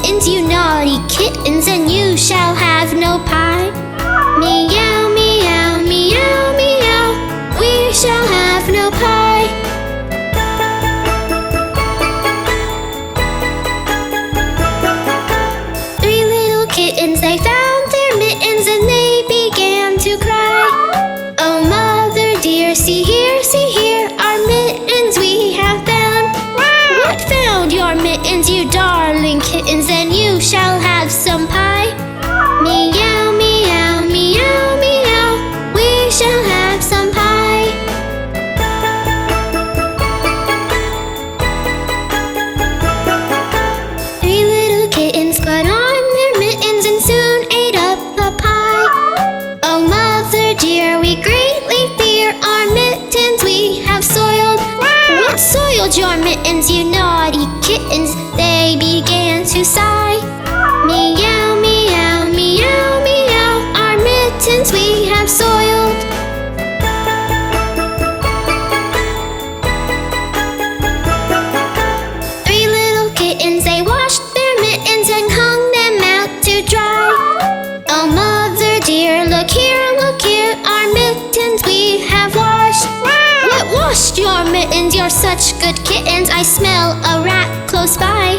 mittens, you naughty kittens, and you shall have no pie. Meow, meow, meow, meow, we shall have no pie. Three little kittens, they found their mittens, and they began to cry. Oh, mother dear, see here, our mittens we have found. What found your mittens, you darling kittens, and you shall have some pie. Meow, meow, meow, meow, we shall have some pie. Three little kittens put on their mittens and soon ate up the pie. Oh, mother dear, we greatly fear our mittens we have soiled. What soiled your mittens, you naughty kittens? They began to sigh. Meow, meow, meow, meow, our mittens we have soiled. Three little kittens, they washed their mittens and hung them out to dry. Oh, mother dear, look here, our mittens we have washed. What washed your mittens? You're such good kittens, I smell a rat close by.